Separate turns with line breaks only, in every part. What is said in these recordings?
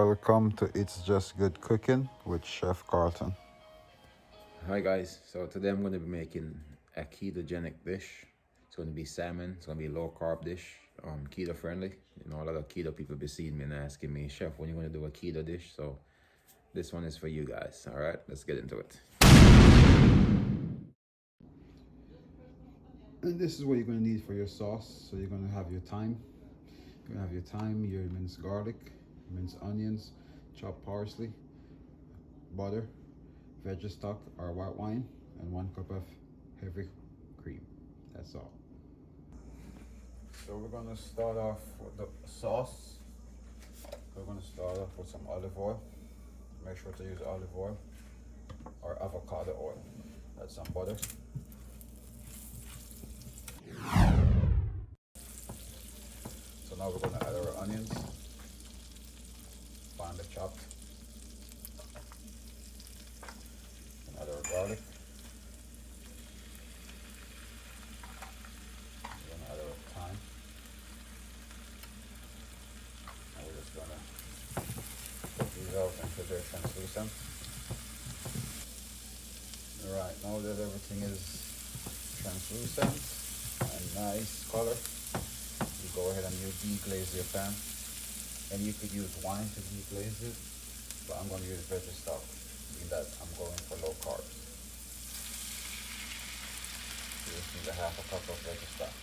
Welcome to It's Just Good Cooking with Chef Carlton.
Hi guys, so today I'm going to be making a ketogenic dish. It's going to be salmon. It's going to be a low carb dish, keto friendly. You know, a lot of keto people be seeing me and asking me, Chef, when you going to do a keto dish? So this one is for you guys. All right, let's get into it.
And this is what you're going to need for your sauce. So you're going to have your thyme. You're going to have your thyme, your minced garlic, minced onions, chopped parsley, butter, veggie stock or white wine, and 1 cup of heavy cream. That's all. So we're going to start off with the sauce. We're going to start off with some olive oil. Make sure to use olive oil or avocado oil. Add some butter. So now we're going to add our onions, finely chopped, and add our garlic. We're going to add our thyme. And we're just going to cook these out until they're translucent. Alright, now that everything is translucent and nice color, you go ahead and you deglaze your pan. And you could use wine to deglaze it, but I'm going to use veggie stock, in that I'm going for low carbs. You just need a half a cup of veggie stock.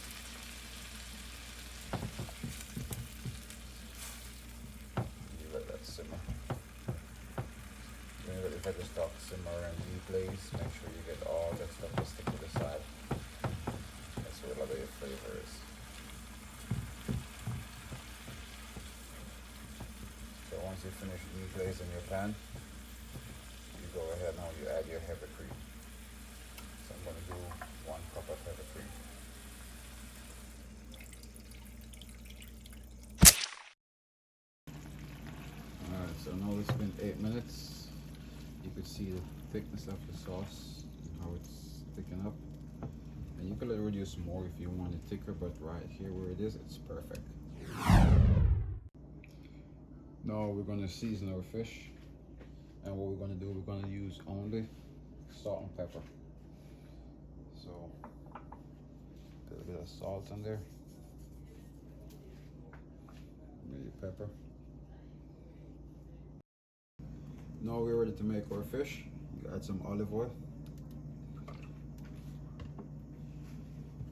You let that simmer. When you let the veggie stock simmer and deglaze, make sure you get all that stuff to stick to the side. That's where a lot of your flavor is. So once you finish deglazing your pan, you go ahead now, you add your heavy cream. So I'm going to do 1 cup of heavy cream. Alright, so now it's been 8 minutes. You can see the thickness of the sauce and how it's thicking up. And you could reduce more if you want it thicker, but right here where it is, it's perfect. Now we're going to season our fish. And what we're going to do, we're going to use only salt and pepper. So, put a bit of salt in there. Maybe pepper. Now we're ready to make our fish. You add some olive oil.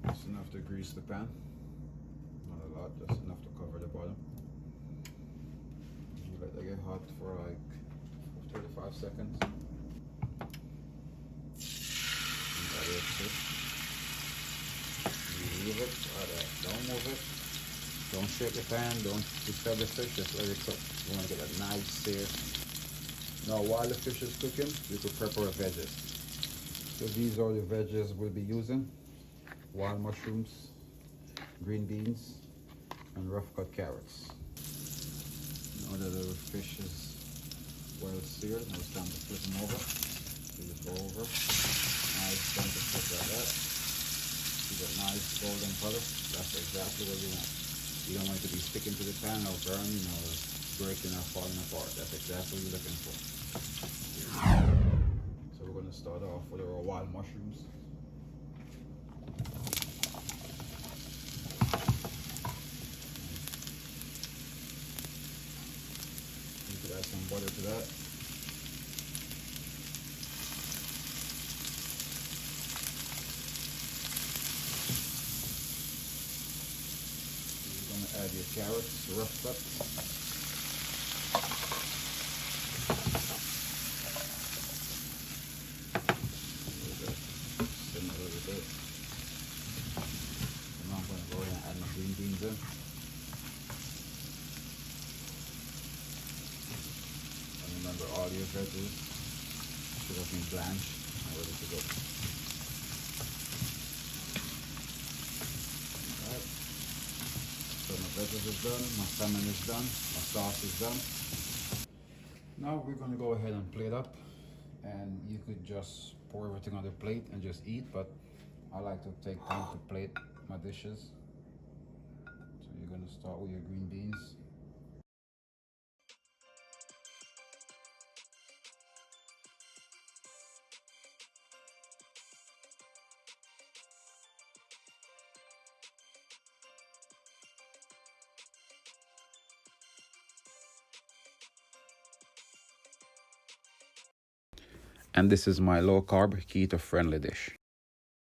Just enough to grease the pan. Not a lot, just enough to cover the bottom. You let that get hot for like 35 seconds. You leave it, don't move it. Don't shake the pan, don't disturb the fish, just let it cook. You want to get a nice sear. Now while the fish is cooking, you could prep our veggies. So these are the veggies we'll be using. Wild mushrooms, green beans, and rough cut carrots. Now that the fish is well seared, now it's time to flip them over. You just go over. Nice, time to flip like that. You get nice golden color. That's exactly what you want. You don't want it to be sticking to the pan or burning or breaking or falling apart. That's exactly what you're looking for. So we're going to start off with our wild mushrooms. You could add some butter to that. You're going to add your carrots, rough cut. Green beans in. And remember, all your veggies should have been blanched and ready to go. Alright. So my veggies is done, my salmon is done, my sauce is done. Now we're gonna go ahead and plate up, and you could just pour everything on the plate and just eat, but I like to take time to plate my dishes. You're going to start with your green beans. And this is my low carb keto friendly dish.